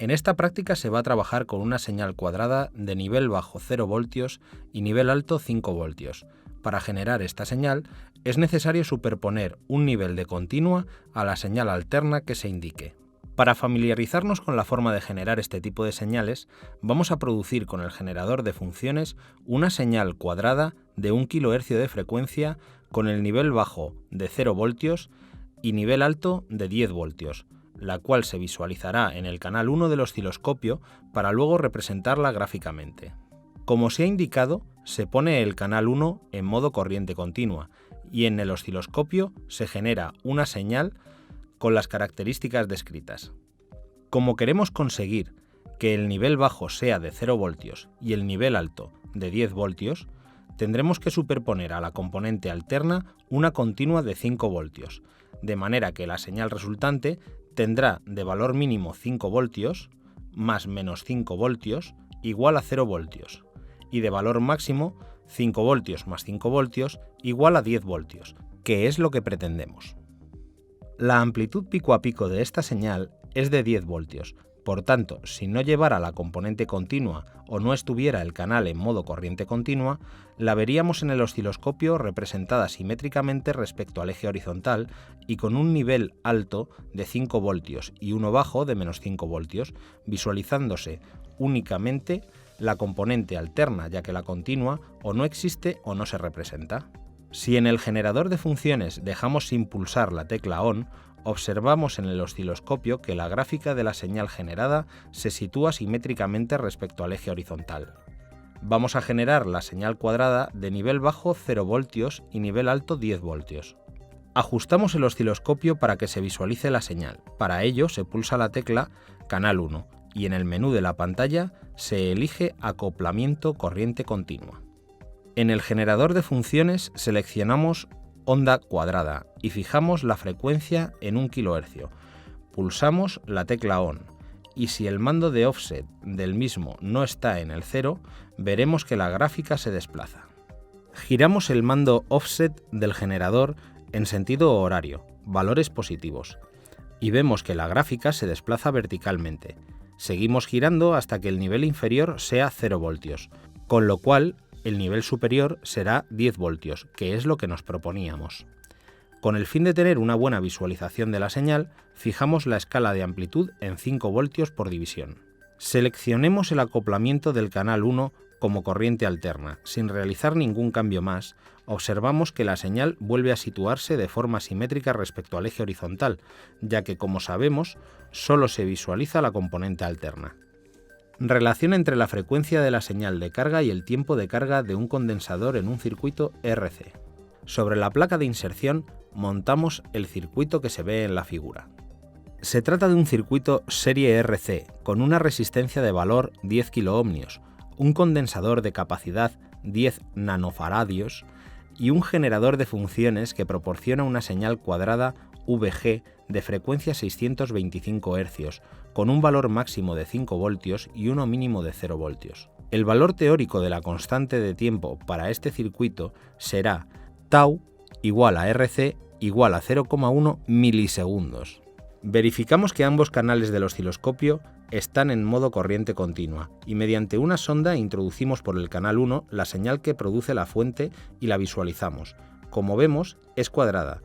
En esta práctica se va a trabajar con una señal cuadrada de nivel bajo 0 voltios y nivel alto 5 voltios. Para generar esta señal es necesario superponer un nivel de continua a la señal alterna que se indique. Para familiarizarnos con la forma de generar este tipo de señales, vamos a producir con el generador de funciones una señal cuadrada de 1 kHz de frecuencia con el nivel bajo de 0 voltios y nivel alto de 10 voltios, la cual se visualizará en el canal 1 del osciloscopio para luego representarla gráficamente. Como se ha indicado, se pone el canal 1 en modo corriente continua y en el osciloscopio se genera una señal con las características descritas. Como queremos conseguir que el nivel bajo sea de 0 voltios y el nivel alto de 10 voltios, tendremos que superponer a la componente alterna una continua de 5 voltios, de manera que la señal resultante tendrá de valor mínimo 5 voltios más menos 5 voltios igual a 0 voltios y de valor máximo 5 voltios más 5 voltios igual a 10 voltios, que es lo que pretendemos. La amplitud pico a pico de esta señal es de 10 voltios, por tanto, si no llevara la componente continua o no estuviera el canal en modo corriente continua, la veríamos en el osciloscopio representada simétricamente respecto al eje horizontal y con un nivel alto de 5 voltios y uno bajo de menos 5 voltios, visualizándose únicamente la componente alterna, ya que la continua o no existe o no se representa. Si en el generador de funciones dejamos sin pulsar la tecla ON, observamos en el osciloscopio que la gráfica de la señal generada se sitúa simétricamente respecto al eje horizontal. Vamos a generar la señal cuadrada de nivel bajo 0 voltios y nivel alto 10 voltios. Ajustamos el osciloscopio para que se visualice la señal. Para ello se pulsa la tecla Canal 1 y en el menú de la pantalla se elige Acoplamiento corriente continua. En el generador de funciones seleccionamos onda cuadrada y fijamos la frecuencia en 1 kHz. Pulsamos la tecla ON y si el mando de offset del mismo no está en el 0, veremos que la gráfica se desplaza. Giramos el mando offset del generador en sentido horario, valores positivos, y vemos que la gráfica se desplaza verticalmente. Seguimos girando hasta que el nivel inferior sea 0 voltios, con lo cual el nivel superior será 10 voltios, que es lo que nos proponíamos. Con el fin de tener una buena visualización de la señal, fijamos la escala de amplitud en 5 voltios por división. Seleccionemos el acoplamiento del canal 1 como corriente alterna. Sin realizar ningún cambio más, observamos que la señal vuelve a situarse de forma simétrica respecto al eje horizontal, ya que, como sabemos, solo se visualiza la componente alterna. Relación entre la frecuencia de la señal de carga y el tiempo de carga de un condensador en un circuito RC. Sobre la placa de inserción montamos el circuito que se ve en la figura. Se trata de un circuito serie RC con una resistencia de valor 10 kiloohmios, un condensador de capacidad 10 nanofaradios y un generador de funciones que proporciona una señal cuadrada VG de frecuencia 625 Hz, con un valor máximo de 5 voltios y uno mínimo de 0 voltios. El valor teórico de la constante de tiempo para este circuito será tau igual a RC igual a 0,1 milisegundos. Verificamos que ambos canales del osciloscopio están en modo corriente continua y mediante una sonda introducimos por el canal 1 la señal que produce la fuente y la visualizamos. Como vemos, es cuadrada.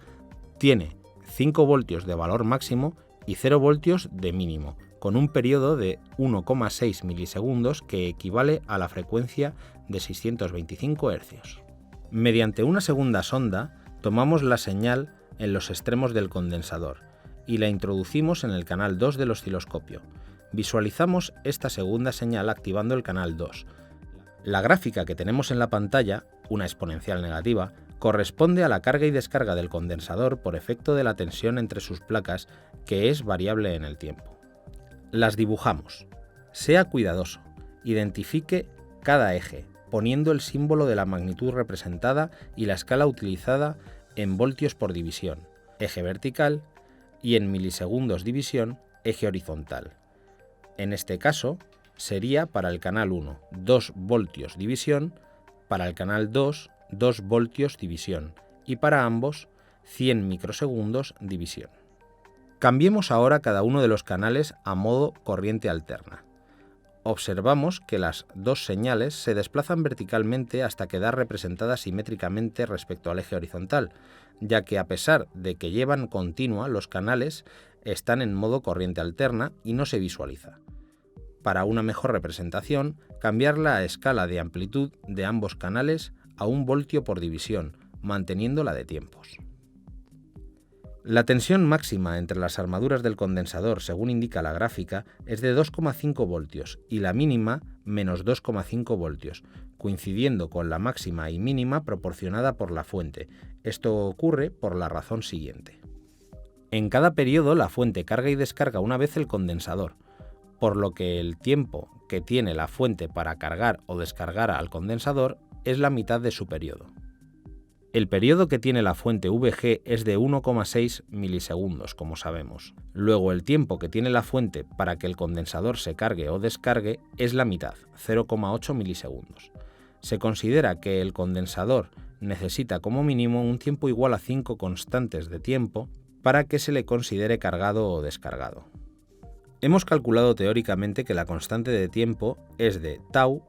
Tiene 5 voltios de valor máximo y 0 voltios de mínimo, con un periodo de 1,6 milisegundos que equivale a la frecuencia de 625 Hz. Mediante una segunda sonda, tomamos la señal en los extremos del condensador y la introducimos en el canal 2 del osciloscopio. Visualizamos esta segunda señal activando el canal 2. La gráfica que tenemos en la pantalla, una exponencial negativa, corresponde a la carga y descarga del condensador por efecto de la tensión entre sus placas, que es variable en el tiempo. Las dibujamos. Sea cuidadoso. Identifique cada eje, poniendo el símbolo de la magnitud representada y la escala utilizada en voltios por división, eje vertical, y en milisegundos división, eje horizontal. En este caso, sería para el canal 1, 2 voltios división, para el canal 2, 2 voltios división, y para ambos, 100 microsegundos división. Cambiemos ahora cada uno de los canales a modo corriente alterna. Observamos que las dos señales se desplazan verticalmente hasta quedar representadas simétricamente respecto al eje horizontal, ya que a pesar de que llevan continua, los canales están en modo corriente alterna y no se visualiza. Para una mejor representación, cambiar la escala de amplitud de ambos canales a 1 voltio por división, manteniendo la de tiempos. La tensión máxima entre las armaduras del condensador, según indica la gráfica, es de 2,5 voltios y la mínima menos 2,5 voltios, coincidiendo con la máxima y mínima proporcionada por la fuente. Esto ocurre por la razón siguiente. En cada periodo la fuente carga y descarga una vez el condensador, por lo que el tiempo que tiene la fuente para cargar o descargar al condensador es la mitad de su periodo. El periodo que tiene la fuente VG es de 1,6 milisegundos, como sabemos. Luego el tiempo que tiene la fuente para que el condensador se cargue o descargue es la mitad, 0,8 milisegundos. Se considera que el condensador necesita como mínimo un tiempo igual a 5 constantes de tiempo para que se le considere cargado o descargado. Hemos calculado teóricamente que la constante de tiempo es de tau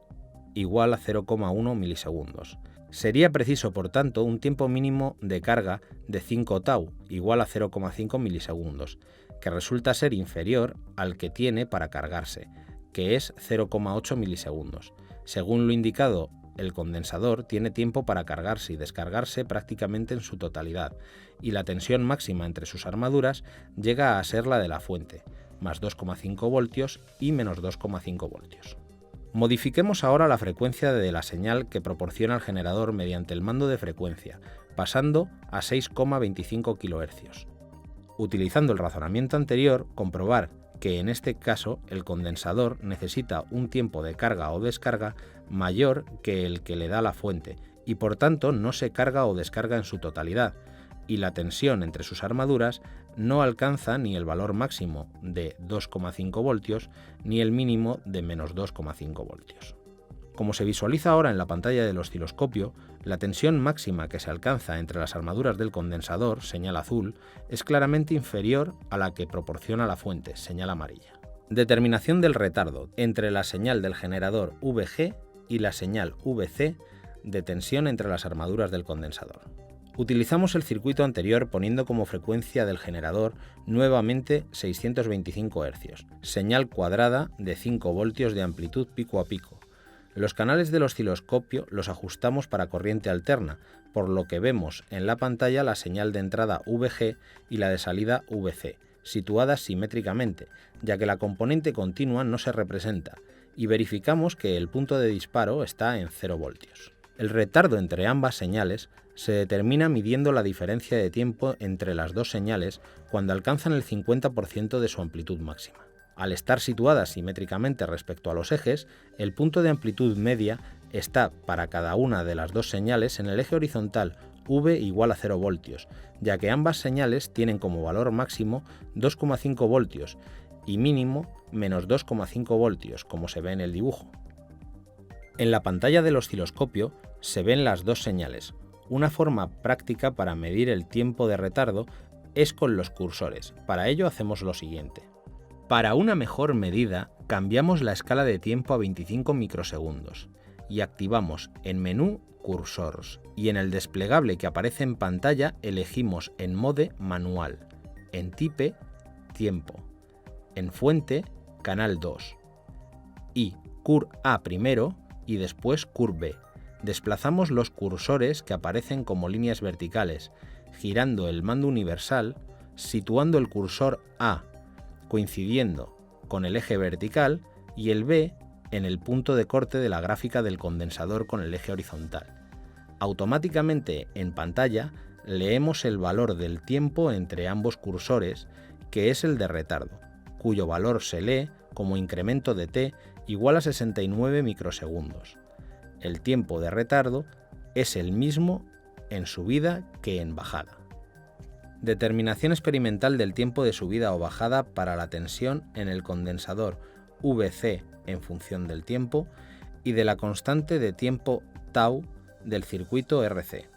igual a 0,1 milisegundos. Sería preciso, por tanto, un tiempo mínimo de carga de 5 tau, igual a 0,5 milisegundos, que resulta ser inferior al que tiene para cargarse, que es 0,8 milisegundos. Según lo indicado, el condensador tiene tiempo para cargarse y descargarse prácticamente en su totalidad, y la tensión máxima entre sus armaduras llega a ser la de la fuente, más 2,5 voltios y menos 2,5 voltios. Modifiquemos ahora la frecuencia de la señal que proporciona el generador mediante el mando de frecuencia, pasando a 6,25 kHz. Utilizando el razonamiento anterior, comprobar que en este caso el condensador necesita un tiempo de carga o descarga mayor que el que le da la fuente y por tanto no se carga o descarga en su totalidad, y la tensión entre sus armaduras no alcanza ni el valor máximo de 2,5 voltios ni el mínimo de menos 2,5 voltios. Como se visualiza ahora en la pantalla del osciloscopio, la tensión máxima que se alcanza entre las armaduras del condensador, señal azul, es claramente inferior a la que proporciona la fuente, señal amarilla. Determinación del retardo entre la señal del generador VG y la señal VC de tensión entre las armaduras del condensador. Utilizamos el circuito anterior poniendo como frecuencia del generador nuevamente 625 Hz, señal cuadrada de 5 voltios de amplitud pico a pico. Los canales del osciloscopio los ajustamos para corriente alterna, por lo que vemos en la pantalla la señal de entrada VG y la de salida VC, situadas simétricamente, ya que la componente continua no se representa, y verificamos que el punto de disparo está en 0 voltios. El retardo entre ambas señales se determina midiendo la diferencia de tiempo entre las dos señales cuando alcanzan el 50% de su amplitud máxima. Al estar situadas simétricamente respecto a los ejes, el punto de amplitud media está para cada una de las dos señales en el eje horizontal V igual a 0 voltios, ya que ambas señales tienen como valor máximo 2,5 voltios y mínimo menos 2,5 voltios, como se ve en el dibujo. En la pantalla del osciloscopio se ven las dos señales. Una forma práctica para medir el tiempo de retardo es con los cursores. Para ello hacemos lo siguiente. Para una mejor medida, cambiamos la escala de tiempo a 25 microsegundos y activamos en menú Cursors y en el desplegable que aparece en pantalla elegimos en Mode Manual, en Type Tiempo, en Fuente Canal 2 y Cur A primero y después Cur B. Desplazamos los cursores que aparecen como líneas verticales, girando el mando universal, situando el cursor A coincidiendo con el eje vertical y el B en el punto de corte de la gráfica del condensador con el eje horizontal. Automáticamente en pantalla leemos el valor del tiempo entre ambos cursores, que es el de retardo, cuyo valor se lee como incremento de t igual a 69 microsegundos. El tiempo de retardo es el mismo en subida que en bajada. Determinación experimental del tiempo de subida o bajada para la tensión en el condensador VC en función del tiempo y de la constante de tiempo tau del circuito RC.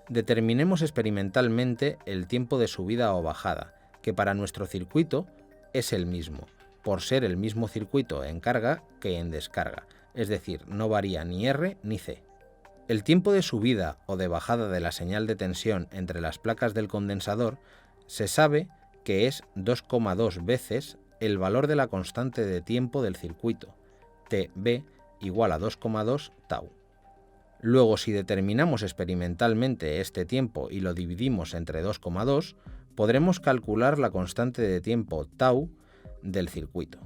Determinemos experimentalmente el tiempo de subida o bajada, que para nuestro circuito es el mismo, por ser el mismo circuito en carga que en descarga, es decir, no varía ni R ni C. El tiempo de subida o de bajada de la señal de tensión entre las placas del condensador se sabe que es 2,2 veces el valor de la constante de tiempo del circuito, Tb igual a 2,2 tau. Luego, si determinamos experimentalmente este tiempo y lo dividimos entre 2,2, podremos calcular la constante de tiempo tau del circuito.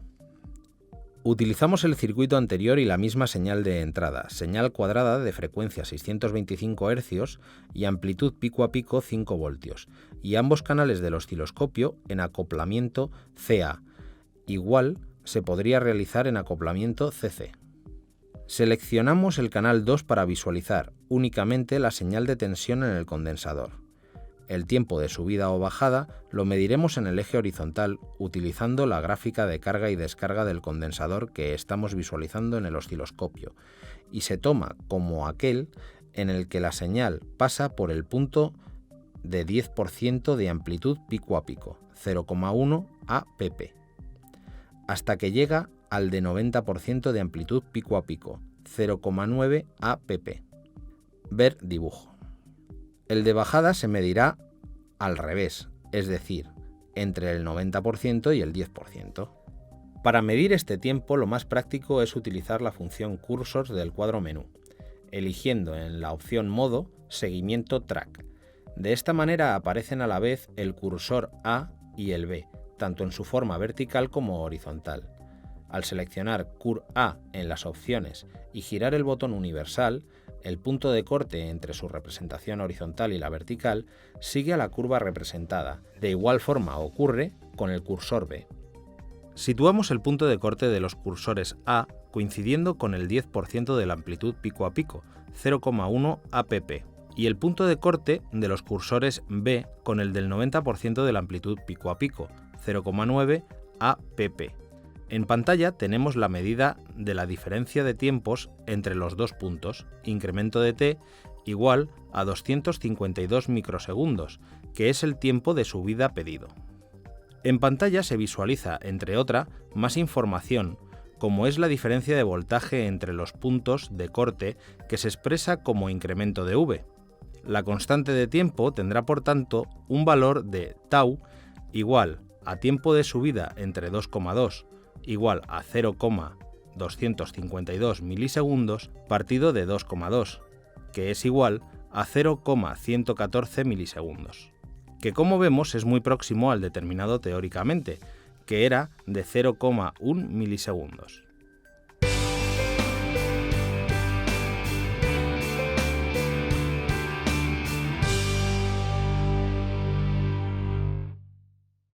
Utilizamos el circuito anterior y la misma señal de entrada, señal cuadrada de frecuencia 625 Hz y amplitud pico a pico 5 voltios, y ambos canales del osciloscopio en acoplamiento CA. Igual se podría realizar en acoplamiento CC. Seleccionamos el canal 2 para visualizar únicamente la señal de tensión en el condensador. El tiempo de subida o bajada lo mediremos en el eje horizontal utilizando la gráfica de carga y descarga del condensador que estamos visualizando en el osciloscopio, y se toma como aquel en el que la señal pasa por el punto de 10% de amplitud pico a pico, 0,1 app, hasta que llega al de 90% de amplitud pico a pico, 0,9 app. Ver dibujo. El de bajada se medirá al revés, es decir, entre el 90% y el 10%. Para medir este tiempo, lo más práctico es utilizar la función cursor del cuadro menú, eligiendo en la opción modo seguimiento track. De esta manera aparecen a la vez el cursor A y el B, tanto en su forma vertical como horizontal. Al seleccionar Cur A en las opciones y girar el botón universal, el punto de corte entre su representación horizontal y la vertical sigue a la curva representada. De igual forma ocurre con el cursor B. Situamos el punto de corte de los cursores A coincidiendo con el 10% de la amplitud pico a pico, 0,1 app, y el punto de corte de los cursores B con el del 90% de la amplitud pico a pico, 0,9 app. En pantalla tenemos la medida de la diferencia de tiempos entre los dos puntos, incremento de t igual a 252 microsegundos, que es el tiempo de subida pedido. En pantalla se visualiza, entre otra, más información, como es la diferencia de voltaje entre los puntos de corte que se expresa como incremento de V. La constante de tiempo tendrá por tanto un valor de tau igual a tiempo de subida entre 2,2 igual a 0,252 milisegundos partido de 2,2, que es igual a 0,114 milisegundos, que como vemos es muy próximo al determinado teóricamente, que era de 0,1 milisegundos.